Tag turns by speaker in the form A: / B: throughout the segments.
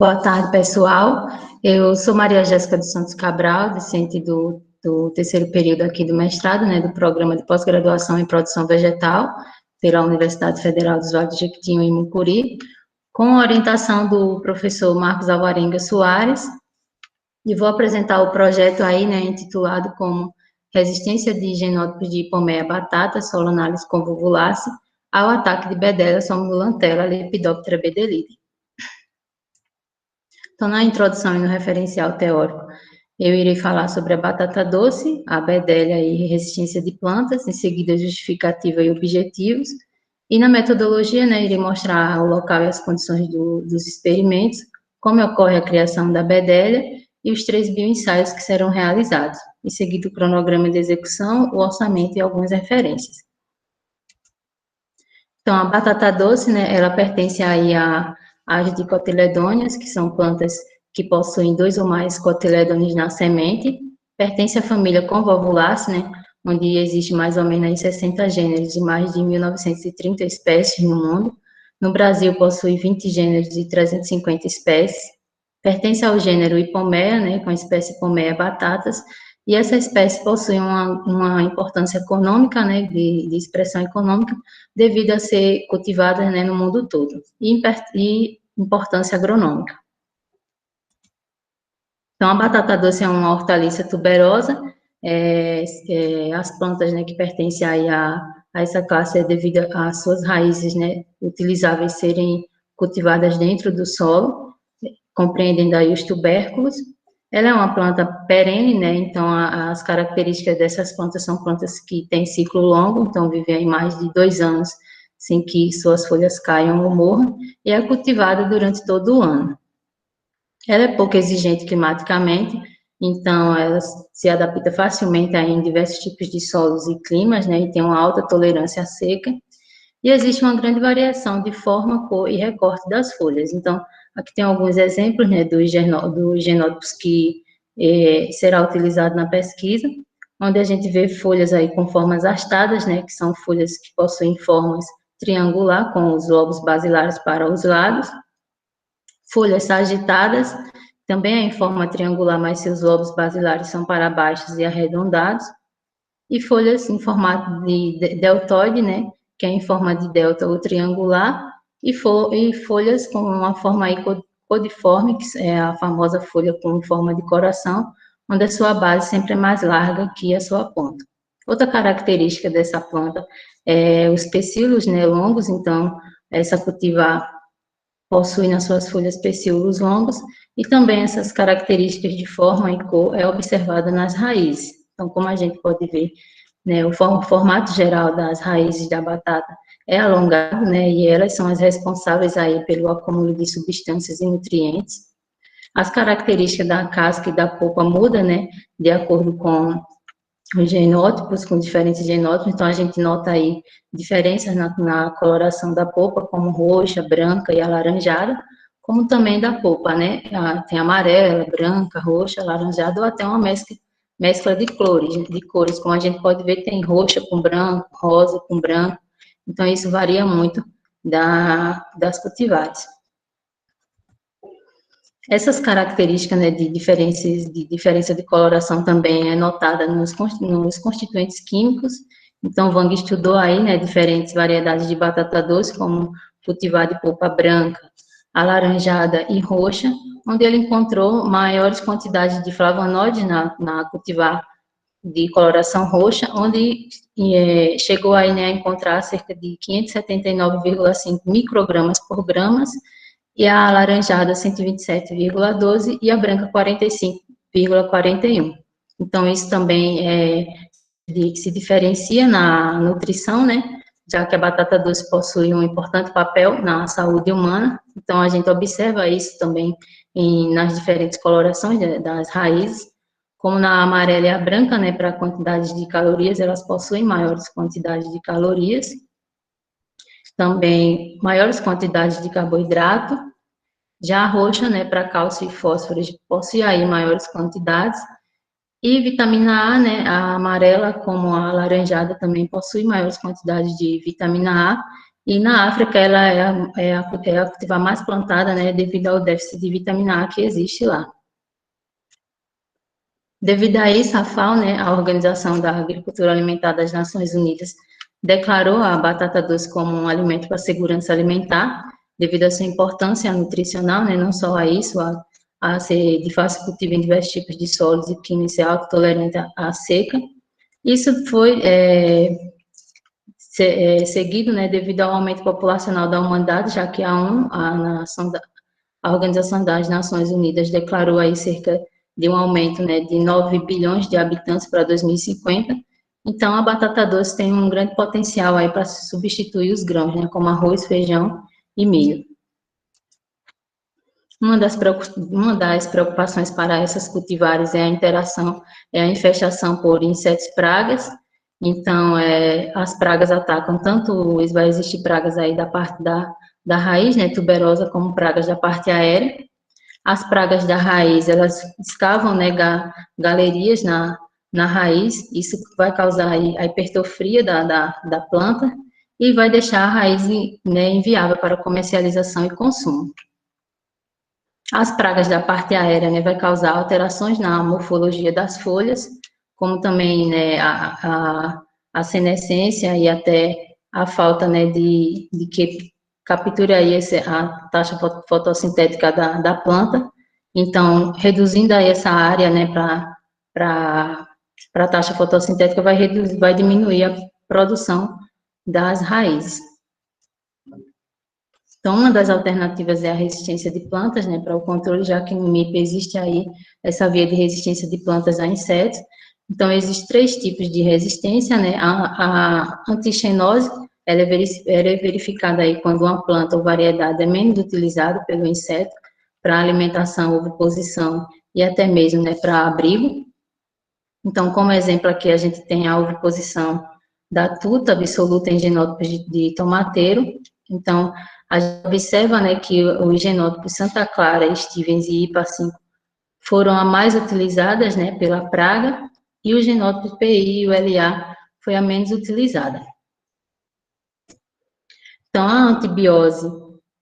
A: Boa tarde, pessoal. Eu sou Maria Jéssica dos Santos Cabral, docente do terceiro período aqui do mestrado, né, do Programa de Pós-Graduação em Produção Vegetal, pela Universidade Federal dos Vales do Jequitinhonha em Mucuri, com a orientação do professor Marcos Alvarenga Soares, e vou apresentar o projeto aí, né, intitulado como Resistência de Genótipos de Hipomeia batata, Solanalis convolvulace, ao ataque de Bedella somnolantella Lepidoptera bedelide. Então, na introdução e no referencial teórico, eu irei falar sobre a batata doce, a Bedella e resistência de plantas, em seguida justificativa e objetivos, e na metodologia, né, irei mostrar o local e as condições dos experimentos, como ocorre a criação da Bedella e os 3 bioensaios que serão realizados, em seguida o cronograma de execução, o orçamento e algumas referências. Então, a batata doce, né, ela pertence aí às dicotiledôneas, que são plantas que possuem 2 ou mais cotiledôneos na semente, pertence à família Convolvulaceae, né, onde existe mais ou menos 60 gêneros e mais de 1.930 espécies no mundo. No Brasil, possui 20 gêneros e 350 espécies. Pertence ao gênero Hipomeia, né, com a espécie Hipomeia batatas, e essa espécie possui uma importância econômica, né, de expressão econômica, devido a ser cultivada, né, no mundo todo, e importância agronômica. Então, a batata doce é uma hortaliça tuberosa, as plantas, né, que pertencem aí a essa classe é devido às suas raízes, né, utilizáveis serem cultivadas dentro do solo, compreendendo aí os tubérculos. Ela é uma planta perene, né, então as características dessas plantas são plantas que têm ciclo longo, então vivem aí mais de 2 anos sem que suas folhas caiam ou morram, e é cultivada durante todo o ano. Ela é pouco exigente climaticamente, então ela se adapta facilmente a em diversos tipos de solos e climas, né, e tem uma alta tolerância à seca, e existe uma grande variação de forma, cor e recorte das folhas. Então, aqui tem alguns exemplos, né, dos genótipos que será utilizado na pesquisa, onde a gente vê folhas aí com formas astadas, né, que são folhas que possuem formas triangular, com os lobos basilares para os lados, folhas sagitadas, também é em forma triangular, mas seus lobos basilares são para baixos e arredondados, e folhas em formato de deltoide, né, que é em forma de delta ou triangular, e folhas com uma forma aí codiforme, que é a famosa folha com forma de coração, onde a sua base sempre é mais larga que a sua ponta. Outra característica dessa planta é os pecíolos, né, longos, então, essa cultivar possui nas suas folhas pecíolos longos, e também essas características de forma e cor é observada nas raízes. Então, como a gente pode ver, né, o formato geral das raízes da batata é alongado, né, e elas são as responsáveis aí pelo acúmulo de substâncias e nutrientes. As características da casca e da polpa mudam, né, de acordo com os genótipos, com diferentes genótipos, então a gente nota aí diferenças na coloração da polpa, como roxa, branca e alaranjada, como também da polpa, né? Tem amarela, branca, roxa, alaranjada, ou até uma mescla de cores, como a gente pode ver, tem roxa com branco, rosa com branco, então isso varia muito das cultivares. Essas características, né, de diferença de coloração também é notada nos constituintes químicos. Então, Wang estudou aí, né, diferentes variedades de batata doce, como cultivar de polpa branca, alaranjada e roxa, onde ele encontrou maiores quantidades de flavonoides na cultivar de coloração roxa, onde chegou aí, né, a encontrar cerca de 579,5 microgramas por gramas, e a alaranjada 127,12 e a branca 45,41. Então, isso também se diferencia na nutrição, né? Já que a batata doce possui um importante papel na saúde humana, então a gente observa isso também nas diferentes colorações das raízes, como na amarela e a branca, né, para a quantidade de calorias, elas possuem maiores quantidades de calorias, também maiores quantidades de carboidrato. Já a roxa, né, para cálcio e fósforo, possui aí maiores quantidades. E vitamina A, né, a amarela como a alaranjada também possui maiores quantidades de vitamina A. E na África, ela é a cultivar mais plantada, né, devido ao déficit de vitamina A que existe lá. Devido a isso, a FAO, né, a Organização da Agricultura Alimentar das Nações Unidas, declarou a batata doce como um alimento para a segurança alimentar, devido à sua importância nutricional, né, não só a isso, a ser de fácil cultivo em diversos tipos de solos e climas ser autotolerante à seca. Isso foi seguido, né, devido ao aumento populacional da humanidade, já que a Organização das Nações Unidas declarou aí cerca de um aumento, né, de 9 bilhões de habitantes para 2050. Então, a batata doce tem um grande potencial aí para substituir os grãos, né, como arroz, feijão e milho. Uma das preocupações para essas cultivares é a interação, é a infestação por insetos pragas. Então, as pragas atacam tanto, vai existir pragas aí da parte da raiz, né, tuberosa, como pragas da parte aérea. As pragas da raiz, elas escavam, né, galerias na raiz, isso vai causar aí a hipertrofia da planta e vai deixar a raiz, né, inviável para comercialização e consumo. As pragas da parte aérea, né, vai causar alterações na morfologia das folhas, como também, né, a senescência e até a falta, né, de que capture aí a taxa fotossintética da planta. Então, reduzindo aí essa área, né, para a taxa fotossintética, vai diminuir a produção das raízes. Então, uma das alternativas é a resistência de plantas, né, para o controle, já que no MIP existe aí essa via de resistência de plantas a insetos. Então, existem 3 tipos de resistência, né, a antixenose, ela é verificada aí quando uma planta ou variedade é menos utilizada pelo inseto para alimentação, oviposição e até mesmo, né, para abrigo. Então, como exemplo aqui, a gente tem a oviposição da tuta absoluta em genótipos de tomateiro. Então, a gente observa, né, que os genótipos Santa Clara, Stevens e IPA5 foram as mais utilizadas, né, pela praga, e o genótipo PI e o LA foi a menos utilizada. Então, a antibiose,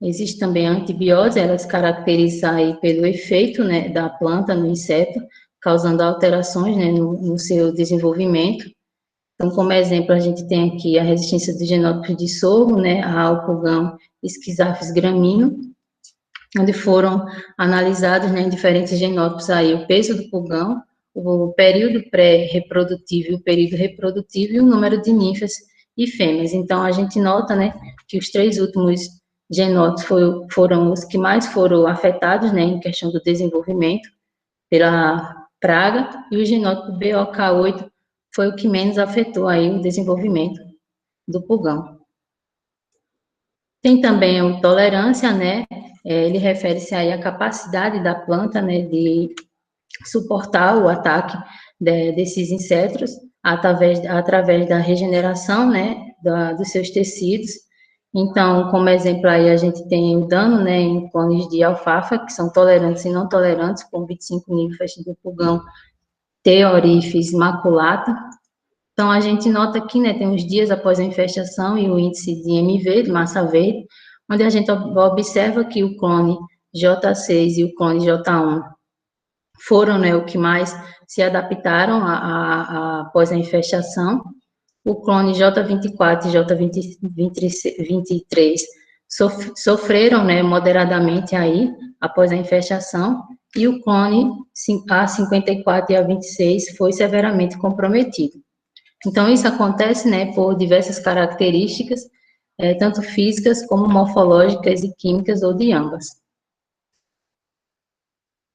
A: existe também a antibiose, ela se caracteriza aí pelo efeito, né, da planta no inseto, causando alterações, né, no seu desenvolvimento. Então, como exemplo, a gente tem aqui a resistência do genótipo de sorgo, né, ao pulgão Schizaphes gramino, onde foram analisados, né, em diferentes genótipos aí o peso do pulgão, o período pré-reprodutivo e o período reprodutivo e o número de ninfas e fêmeas. Então, a gente nota, né, que os 3 últimos genótipos foram os que mais foram afetados, né, em questão do desenvolvimento pela praga, e o genótipo BOK8 foi o que menos afetou aí o desenvolvimento do pulgão. Tem também a tolerância, né, ele refere-se aí à capacidade da planta, né, de suportar o ataque desses insetos através da regeneração, né, dos seus tecidos. Então, como exemplo aí, a gente tem o dano, né, em clones de alfafa, que são tolerantes e não tolerantes, com 25 níveis do pulgão T. oryphis maculata. Então, a gente nota aqui, né, tem os dias após a infestação e o índice de MV, de massa verde, onde a gente observa que o clone J6 e o clone J1 foram, né, o que mais se adaptaram após a infestação. O clone J24 e J23 sofreram, né, moderadamente aí, após a infestação, e o clone A54 e A26 foi severamente comprometido. Então, isso acontece, né, por diversas características, tanto físicas como morfológicas e químicas, ou de ambas.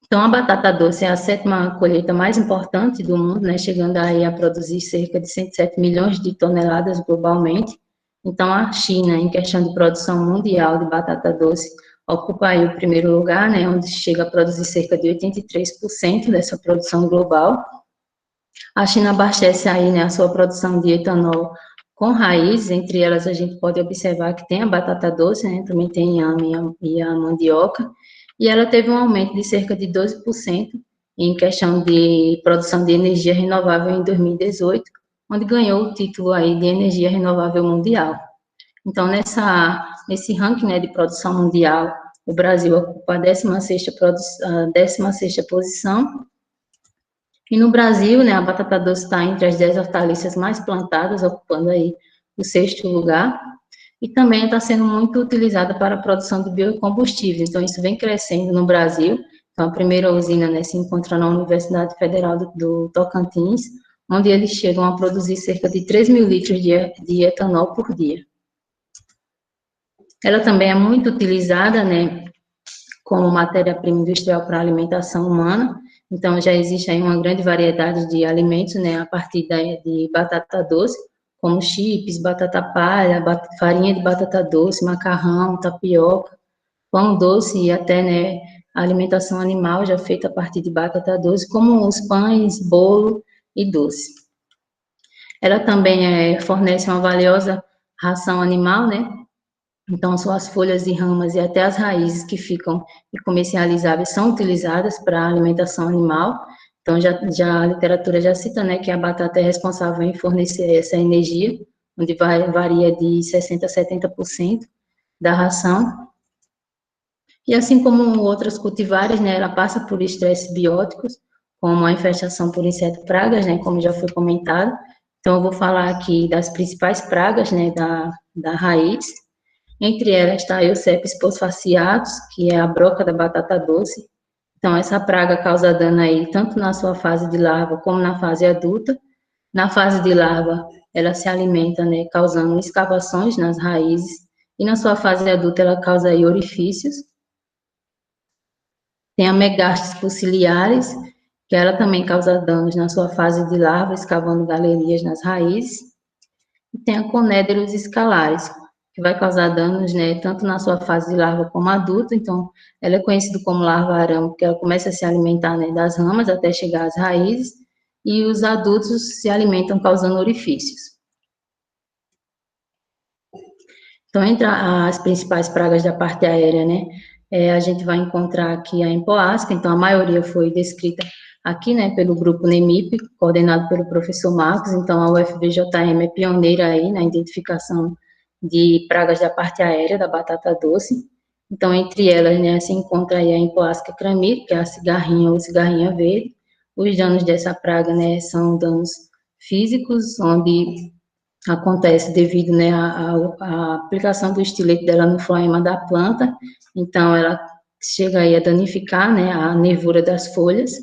A: Então, a batata doce é a 7ª colheita mais importante do mundo, né, chegando aí a produzir cerca de 107 milhões de toneladas globalmente. Então, a China, em questão de produção mundial de batata doce, ocupa aí o primeiro lugar, né, onde chega a produzir cerca de 83% dessa produção global. A China abastece aí, né, a sua produção de etanol com raízes, entre elas a gente pode observar que tem a batata doce, né, também tem inhame e a mandioca, e ela teve um aumento de cerca de 12% em questão de produção de energia renovável em 2018, onde ganhou o título aí de energia renovável mundial. Então, nesse ranking, né, de produção mundial, o Brasil ocupa a 16ª posição. E no Brasil, né, a batata doce está entre as 10 hortaliças mais plantadas, ocupando aí o 6º lugar. E também está sendo muito utilizada para a produção de biocombustíveis. Então, isso vem crescendo no Brasil. Então, a primeira usina, né, se encontra na Universidade Federal do Tocantins, onde eles chegam a produzir cerca de 3 mil litros de etanol por dia. Ela também é muito utilizada, né, como matéria-prima industrial para a alimentação humana. Então, já existe aí uma grande variedade de alimentos, né, a partir de batata doce, como chips, batata palha, farinha de batata doce, macarrão, tapioca, pão doce e até, né, a alimentação animal já feita a partir de batata doce, como os pães, bolo e doce. Ela também fornece uma valiosa ração animal, né? Então, suas folhas e ramas e até as raízes que ficam comercializáveis são utilizadas para alimentação animal. Então, já a literatura já cita, né, que a batata é responsável em fornecer essa energia, onde varia de 60% a 70% da ração. E assim como outras cultivares, né, ela passa por estresses bióticos, como a infestação por inseto pragas, né, como já foi comentado. Então, eu vou falar aqui das principais pragas, né, da raiz. Entre elas está a Eusebes postfasciatus, que é a broca da batata doce. Então, essa praga causa dano aí tanto na sua fase de larva como na fase adulta. Na fase de larva, ela se alimenta, né, causando escavações nas raízes. E na sua fase adulta, ela causa aí orifícios. Tem a Megastes fuciliaris, que ela também causa danos na sua fase de larva, escavando galerias nas raízes. E tem a Conéderos escalares, que vai causar danos, né, tanto na sua fase de larva como adulta. Então, ela é conhecida como larva arame, porque ela começa a se alimentar, né, das ramas até chegar às raízes, e os adultos se alimentam causando orifícios. Então, entre as principais pragas da parte aérea, né, a gente vai encontrar aqui a empoasca. Então, a maioria foi descrita aqui, né, pelo grupo NEMIP, coordenado pelo professor Marcos. Então, a UFVJM é pioneira aí na identificação de pragas da parte aérea da batata doce. Então, entre elas, né, se encontra aí a empoasca cramídea, que é a cigarrinha ou cigarrinha verde. Os danos dessa praga, né, são danos físicos, onde acontece devido, né, à aplicação do estilete dela no floema da planta. Então, ela chega aí a danificar, né, a nervura das folhas.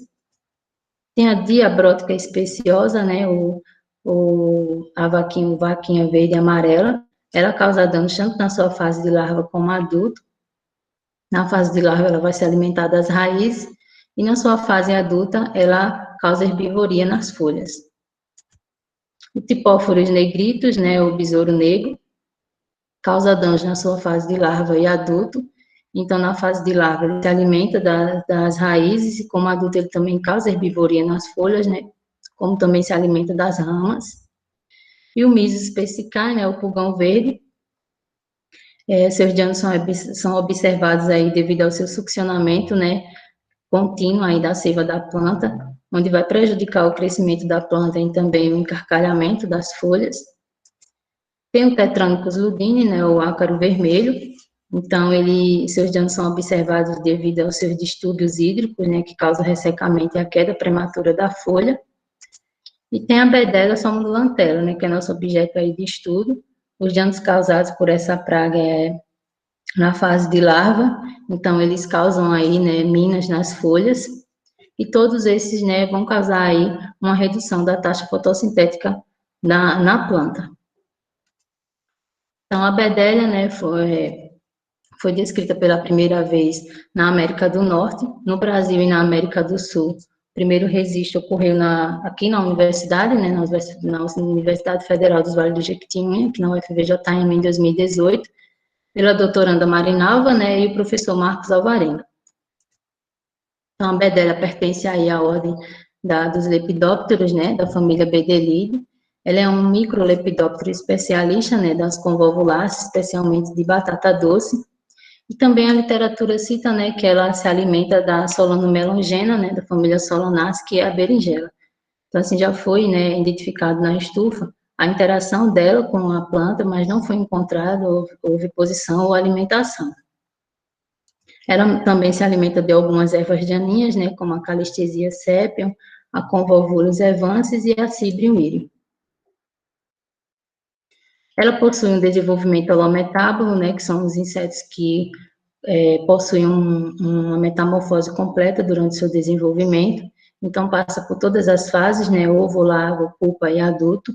A: Tem a diabrótica especiosa, né, a vaquinha verde e amarela. Ela causa danos tanto na sua fase de larva como adulto. Na fase de larva, ela vai se alimentar das raízes, e na sua fase adulta, ela causa herbivoria nas folhas. O Tipóforos negritos, né, o besouro negro, causa danos na sua fase de larva e adulto. Então, na fase de larva, ele se alimenta das raízes, e como adulto, ele também causa herbivoria nas folhas, né, como também se alimenta das ramas. E o Mysis persicae, né, o pulgão verde, seus danos são observados aí devido ao seu succionamento, né, contínuo aí da seiva da planta, onde vai prejudicar o crescimento da planta e também o encarcalhamento das folhas. Tem o Tetranychus ludini, né, o ácaro vermelho. Então, seus danos são observados devido aos seus distúrbios hídricos, né, que causam ressecamento e a queda prematura da folha. E tem a Bedella somnolantella, né, que é nosso objeto aí de estudo. Os danos causados por essa praga na fase de larva. Então, eles causam aí, né, minas nas folhas. E todos esses, né, vão causar aí uma redução da taxa fotossintética na planta. Então, a Bedella, né, foi descrita pela primeira vez na América do Norte, no Brasil e na América do Sul. O primeiro registro ocorreu aqui na universidade, né, na Universidade Federal dos Vales do Jequitinhonha, aqui na UFVJM, em 2018, pela doutoranda Marinalva, né, e o professor Marcos Alvarenga. Então, a Bedella pertence aí à ordem dos lepidópteros, né, da família Bedelidae. Ela é um microlepidóptero especialista, né, das convolvulaces, especialmente de batata doce. E também a literatura cita, né, que ela se alimenta da Solanomelongena, né, da família Solanaceae, que é a berinjela. Então, assim, já foi, né, identificado na estufa a interação dela com a planta, mas não foi encontrado, houve posição ou alimentação. Ela também se alimenta de algumas ervas daninhas, né, como a Calistesia sepium, a Convolvulus evansis e a Cibrium mirio. Ela possui um desenvolvimento holometábulo, né, que são os insetos que possuem uma metamorfose completa durante seu desenvolvimento, então passa por todas as fases, né, ovo, larva, pupa e adulto.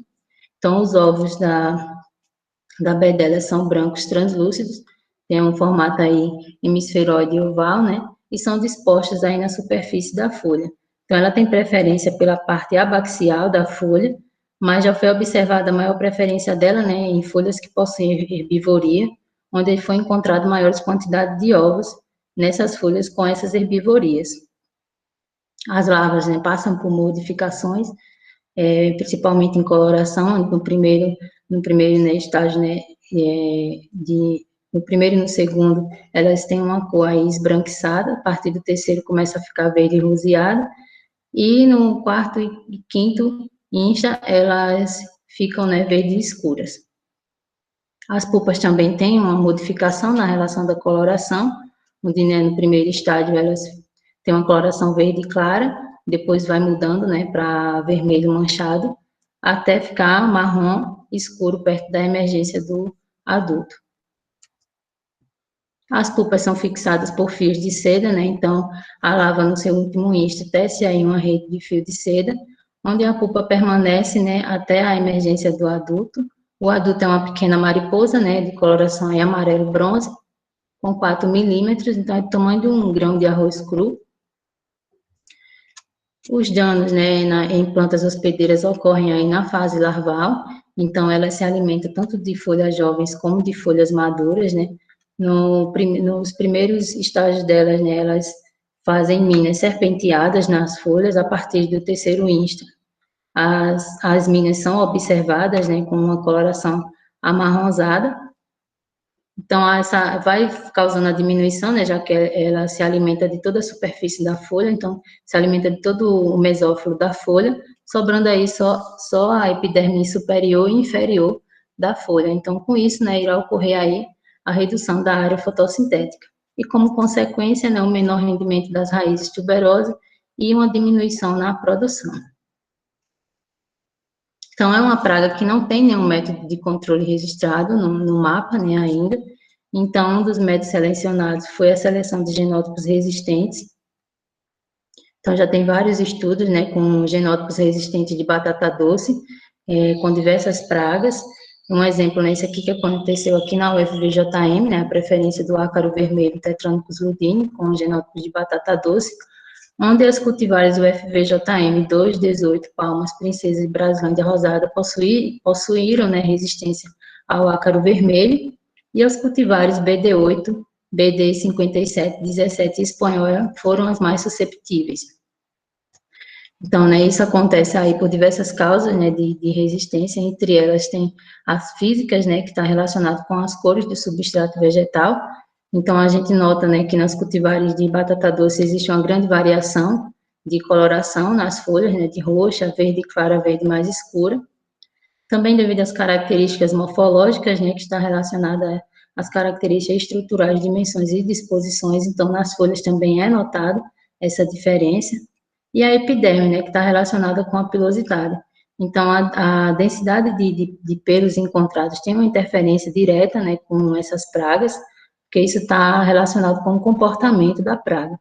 A: Então, os ovos da bedela são brancos translúcidos, tem um formato aí hemisferoide oval, né, e são dispostos aí na superfície da folha. Então, ela tem preferência pela parte abaxial da folha, mas já foi observada a maior preferência dela, né, em folhas que possuem herbivoria, onde foi encontrado maiores quantidades de ovos nessas folhas com essas herbivorias. As larvas, né, passam por modificações, principalmente em coloração, no primeiro né, estágio, né, no primeiro e no segundo, elas têm uma cor aí esbranquiçada, a partir do terceiro começa a ficar verde roseada, e no quarto e quinto incha, elas ficam, né, verdes escuras. As pupas também têm uma modificação na relação da coloração, onde, né, no primeiro estágio elas têm uma coloração verde clara, depois vai mudando, né, para vermelho manchado, até ficar marrom escuro perto da emergência do adulto. As pupas são fixadas por fios de seda, né, então a larva no seu último instante tece aí uma rede de fio de seda, onde a pupa permanece, né, até a emergência do adulto. O adulto é uma pequena mariposa, né, de coloração aí amarelo-bronze, com 4 milímetros, então é do tamanho de um grão de arroz cru. Os danos, né, em plantas hospedeiras ocorrem aí na fase larval, então elas se alimentam tanto de folhas jovens como de folhas maduras, né. Nos primeiros estágios delas, né, elas fazem minas serpenteadas nas folhas a partir do terceiro instante. As minas são observadas, né, com uma coloração amarronzada. Então, essa vai causando a diminuição, né, já que ela se alimenta de toda a superfície da folha, então, se alimenta de todo o mesófilo da folha, sobrando aí só a epiderme superior e inferior da folha. Então, com isso, né, irá ocorrer aí a redução da área fotossintética. E, como consequência, né, o menor rendimento das raízes tuberosas e uma diminuição na produção. Então, é uma praga que não tem nenhum método de controle registrado no mapa, né, ainda. Então, um dos métodos selecionados foi a seleção de genótipos resistentes. Então, já tem vários estudos, né, com genótipos resistentes de batata doce, com diversas pragas. Um exemplo, né, esse aqui que aconteceu aqui na UFVJM, né, a preferência do ácaro vermelho Tetranychus ludini, com genótipos de batata doce, onde as cultivares UFVJM 218, Palmas, Princesa e Braslândia Rosada possuíram, né, resistência ao ácaro vermelho, e as cultivares BD8, BD 57, 17 e Espanhola foram as mais susceptíveis. Então, né, isso acontece aí por diversas causas, né, de resistência, entre elas tem as físicas, né, que está relacionado com as cores do substrato vegetal. Então, a gente nota, né, que nas cultivares de batata doce existe uma grande variação de coloração nas folhas, né, de roxa, verde clara, verde mais escura. Também devido às características morfológicas, né, que está relacionada às características estruturais, dimensões e disposições, então nas folhas também é notado essa diferença. E a epiderme, né, que está relacionada com a pilosidade. Então, a densidade de pelos encontrados tem uma interferência direta, né, com essas pragas, porque isso está relacionado com o comportamento da praga.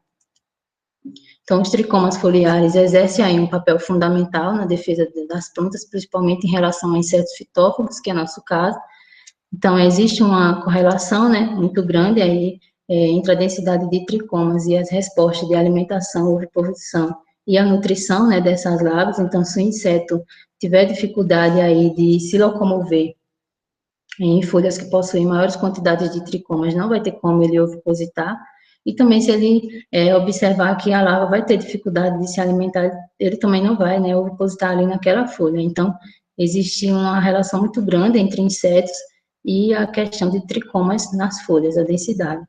A: Então, os tricomas foliares exercem aí um papel fundamental na defesa das plantas, principalmente em relação a insetos fitófagos, que é nosso caso. Então, existe uma correlação, né, muito grande aí entre a densidade de tricomas e as respostas de alimentação, oviposição e a nutrição, né, dessas larvas. Então, se o inseto tiver dificuldade aí de se locomover em folhas que possuem maiores quantidades de tricomas, não vai ter como ele ovipositar. E também, se ele observar que a larva vai ter dificuldade de se alimentar, ele também não vai, né, ovipositar ali naquela folha. Então, existe uma relação muito grande entre insetos e a questão de tricomas nas folhas, a densidade.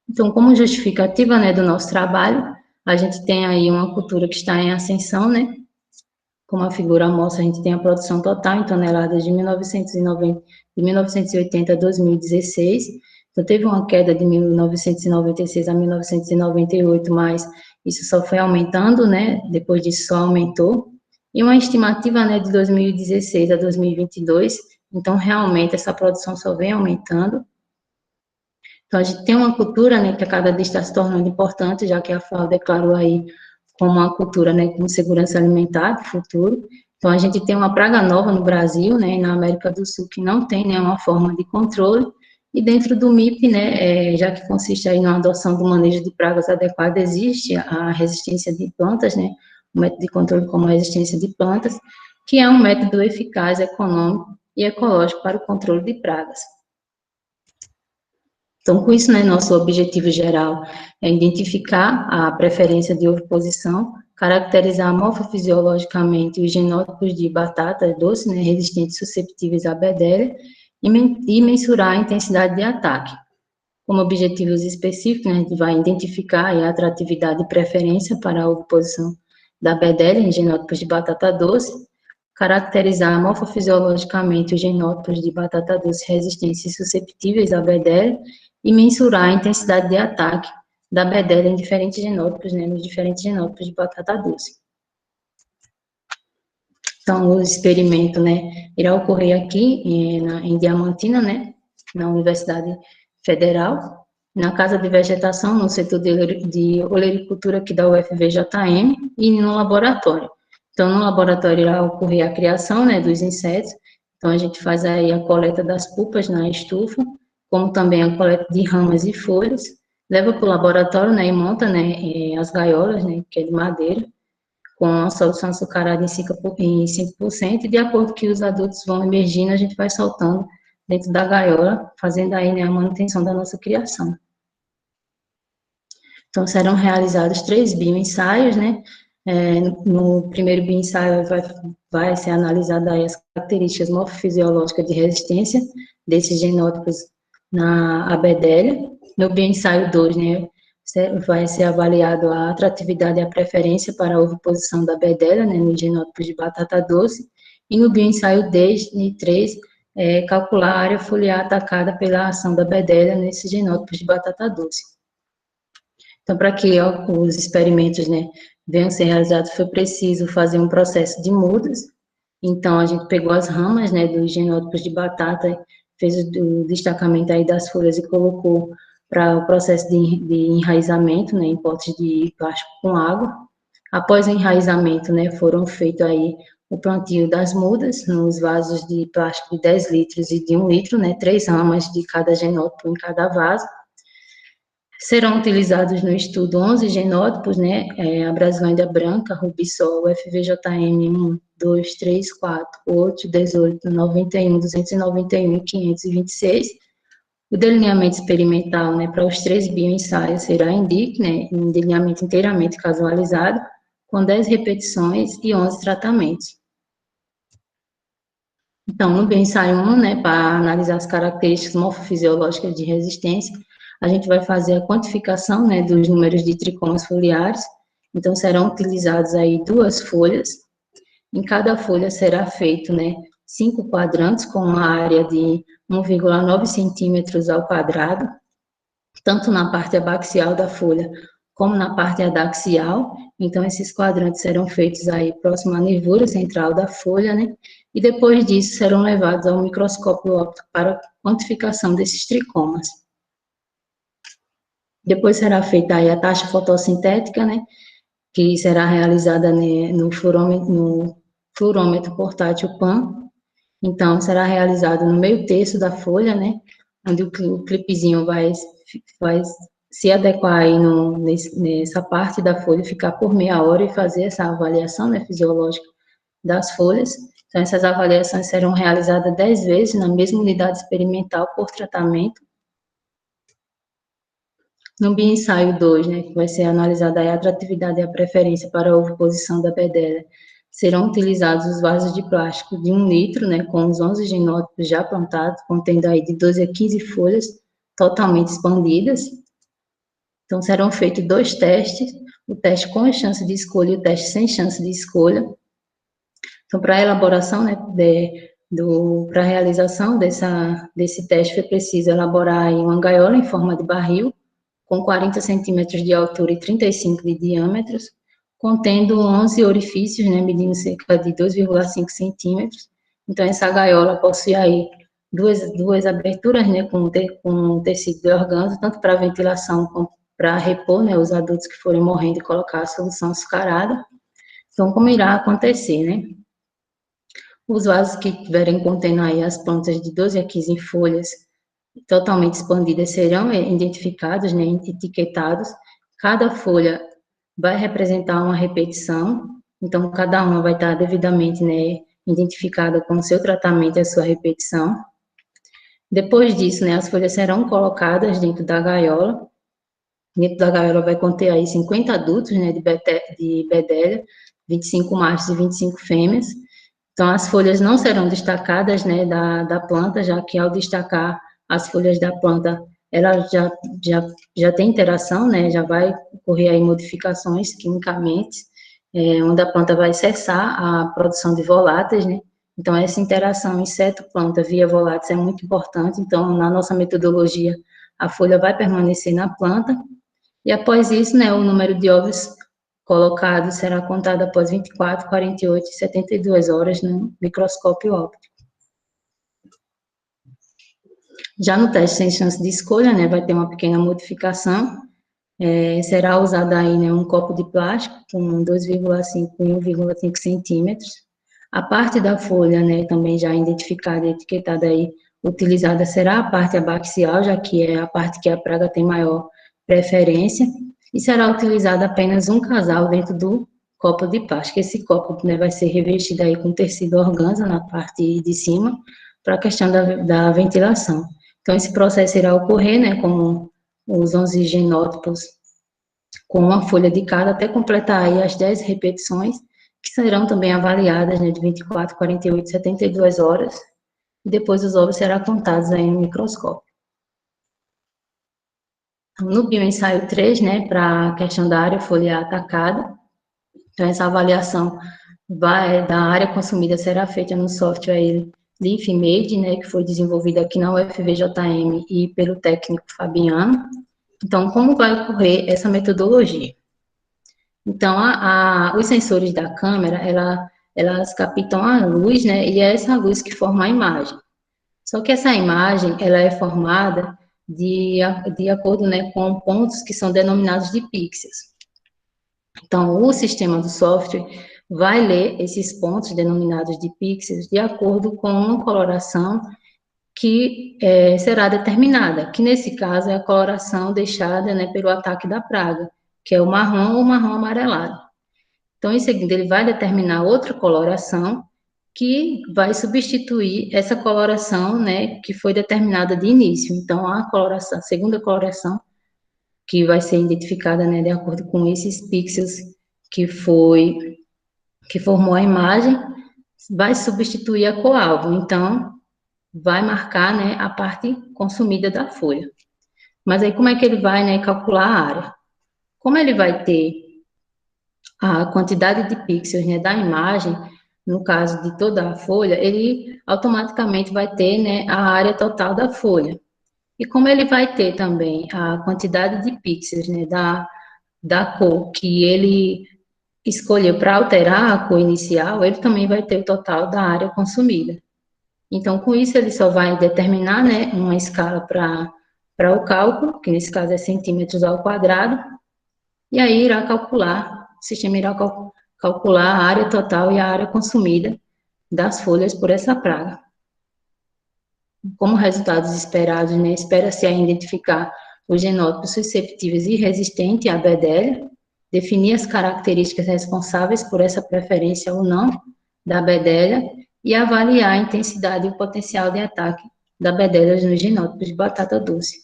A: Então, como justificativa, né, do nosso trabalho, a gente tem aí uma cultura que está em ascensão, né, como a figura mostra, a gente tem a produção total em toneladas de 1980 a 2016, então teve uma queda de 1996 a 1998, mas isso só foi aumentando, né, depois disso só aumentou, e uma estimativa, né, de 2016 a 2022, então realmente essa produção só vem aumentando. Então a gente tem uma cultura, né, que a cada dia está se tornando importante, já que a FAO declarou aí como uma cultura, né, com segurança alimentar do futuro. Então, a gente tem uma praga nova no Brasil, né, e na América do Sul, que não tem nenhuma forma de controle, e dentro do MIP, né, já que consiste aí na adoção do manejo de pragas adequado, existe a resistência de plantas, né, o método de controle como a resistência de plantas, que é um método eficaz, econômico e ecológico para o controle de pragas. Então, com isso, né, nosso objetivo geral é identificar a preferência de oviposição, caracterizar morfofisiologicamente os genótipos de batata doce, né, resistentes susceptíveis à Bdellia, e mensurar a intensidade de ataque. Como objetivos específicos, né, a gente vai identificar a atratividade e preferência para a oviposição da Bdellia em genótipos de batata doce, caracterizar morfofisiologicamente os genótipos de batata doce resistentes e susceptíveis à Bdellia e mensurar a intensidade de ataque da Bdellia em diferentes genótipos, né, nos diferentes genótipos de batata doce. Então, o experimento, né, irá ocorrer aqui em Diamantina, né, na Universidade Federal, na Casa de Vegetação, no setor de olericultura aqui da UFVJM e no laboratório. Então, no laboratório irá ocorrer a criação, né, dos insetos, então a gente faz aí a coleta das pupas na estufa, como também a coleta de ramas e folhas, leva para o laboratório, né, e monta, né, as gaiolas, né, que é de madeira, com a solução açucarada em 5%, e de acordo com que os adultos vão emergindo, a gente vai soltando dentro da gaiola, fazendo aí, né, a manutenção da nossa criação. Então, serão realizados 3 bioensaios, né, no primeiro bioensaio vai ser analisada aí as características morfofisiológicas de resistência desses genótipos na Bdellia. No bioensaio 2, né, vai ser avaliado a atratividade e a preferência para a oviposição da Bdellia, né, nos genótipos de batata doce, e no bioensaio 3, calcular a área foliar atacada pela ação da Bdellia nesses genótipos de batata doce. Então, para que os experimentos, né, venham a ser realizados, foi preciso fazer um processo de mudas. Então, a gente pegou as ramas, né, dos genótipos de batata, fez o destacamento aí das folhas e colocou para o processo de enraizamento, né, em potes de plástico com água. Após o enraizamento, né, foram feitos aí o plantio das mudas nos vasos de plástico de 10 litros e de 1 litro, né, 3 ramas de cada genótipo em cada vaso. Serão utilizados no estudo 11 genótipos, né, a Brasilândia branca, Rubisol, FVJM 1, 2, 3, 4, 8, 18, 91, 291 e 526. O delineamento experimental, né, para os 3 bioensaios será INDIC, né, um delineamento inteiramente casualizado, com 10 repetições e 11 tratamentos. Então, no bioensaio 1, né, para analisar as características morfofisiológicas de resistência, a gente vai fazer a quantificação, né, dos números de tricomas foliares. Então, serão utilizados aí 2 folhas. Em cada folha será feito, né, 5 quadrantes com uma área de 1,9 centímetros ao quadrado, tanto na parte abaxial da folha como na parte adaxial. Então, esses quadrantes serão feitos aí próximo à nervura central da folha, né? E depois disso serão levados ao microscópio óptico para quantificação desses tricomas. Depois será feita aí a taxa fotossintética, né? Que será realizada, né, no fluorômetro portátil PAN. Então, será realizado no meio terço da folha, né? Onde o clipezinho vai se adequar aí nessa parte da folha, ficar por meia hora e fazer essa avaliação, né, fisiológica das folhas. Então, essas avaliações serão realizadas 10 vezes na mesma unidade experimental por tratamento. No bioensaio 2, né, que vai ser analisada a atratividade e a preferência para a oviposição da Bdellia, serão utilizados os vasos de plástico de 1 litro, né, com os 11 genótipos já plantados, contendo aí de 12 a 15 folhas totalmente expandidas. Então, serão feitos 2 testes, o teste com chance de escolha e o teste sem chance de escolha. Então, para a elaboração, né, para a realização desse teste, foi preciso elaborar aí uma gaiola em forma de barril, com 40 centímetros de altura e 35 de diâmetro, contendo 11 orifícios, né, medindo cerca de 2,5 centímetros. Então, essa gaiola possui aí duas aberturas, né, com tecido de organza, tanto para ventilação como para repor, né, os adultos que forem morrendo e colocar a solução açucarada. Então, como irá acontecer, né? Os vasos que tiverem contendo aí as plantas de 12 a 15 folhas totalmente expandidas serão identificados, né, etiquetados. Cada folha vai representar uma repetição, então cada uma vai estar devidamente, né, identificada com o seu tratamento e a sua repetição. Depois disso, né, as folhas serão colocadas dentro da gaiola. Dentro da gaiola vai conter aí 50 adultos, né, de bedelha, 25 machos e 25 fêmeas. Então, as folhas não serão destacadas, né, da planta, já que ao destacar as folhas da planta, ela já tem interação, né, já vai ocorrer aí modificações quimicamente, onde a planta vai cessar a produção de voláteis, né. Então, essa interação inseto-planta via voláteis é muito importante. Então, na nossa metodologia, a folha vai permanecer na planta, e após isso, né, o número de ovos colocados será contado após 24, 48 e 72 horas no microscópio óptico. Já no teste sem chance de escolha, né, vai ter uma pequena modificação, será usado aí, né, um copo de plástico com 2,5 e 1,5 centímetros. A parte da folha, né, também já identificada e etiquetada aí, utilizada será a parte abaxial, já que é a parte que a praga tem maior preferência, e será utilizado apenas um casal dentro do copo de plástico. Esse copo, né, vai ser revestido aí com tecido organza na parte de cima, para a questão da ventilação. Então, esse processo irá ocorrer, né, com os 11 genótipos, com uma folha de cada, até completar aí as 10 repetições, que serão também avaliadas, né, de 24, 48, 72 horas, e depois os ovos serão contados aí no microscópio. No bioensaio 3, né, para a questão da área foliar atacada, então essa avaliação da área consumida será feita no software LeafMade, né, que foi desenvolvido aqui na UFVJM e pelo técnico Fabiano. Então, como vai ocorrer essa metodologia? Então, os sensores da câmera, elas captam a luz, né, e é essa luz que forma a imagem. Só que essa imagem, ela é formada de acordo, né, com pontos que são denominados de pixels. Então, o sistema do software vai ler esses pontos denominados de pixels de acordo com uma coloração que será determinada, que nesse caso é a coloração deixada, né, pelo ataque da praga, que é o marrom ou marrom amarelado. Então, em seguida, ele vai determinar outra coloração que vai substituir essa coloração, né, que foi determinada de início. Então, a segunda coloração, que vai ser identificada, né, de acordo com esses pixels que formou a imagem, vai substituir a cor-alvo. Então, vai marcar, né, a parte consumida da folha. Mas aí, como é que ele vai, né, calcular a área? Como ele vai ter a quantidade de pixels, né, da imagem, no caso de toda a folha, ele automaticamente vai ter, né, a área total da folha. E como ele vai ter também a quantidade de pixels, né, da cor que ele escolheu para alterar a cor inicial, ele também vai ter o total da área consumida. Então, com isso, ele só vai determinar, né, uma escala para o cálculo, que nesse caso é centímetros ao quadrado, e aí irá calcular, o sistema irá calcular a área total e a área consumida das folhas por essa praga. Como resultados esperados, né, espera-se ainda identificar os genótipos susceptíveis e resistentes à bedelha, definir as características responsáveis por essa preferência ou não da bedelha e avaliar a intensidade e o potencial de ataque da bedelha nos genótipos de batata doce.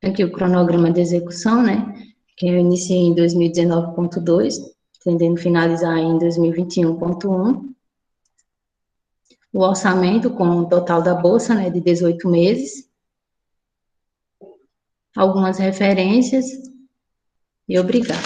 A: Aqui o cronograma de execução, né, que eu iniciei em 2019.2, tendendo finalizar em 2021.1. O orçamento com o total da bolsa, né, de 18 meses. Algumas referências e obrigada.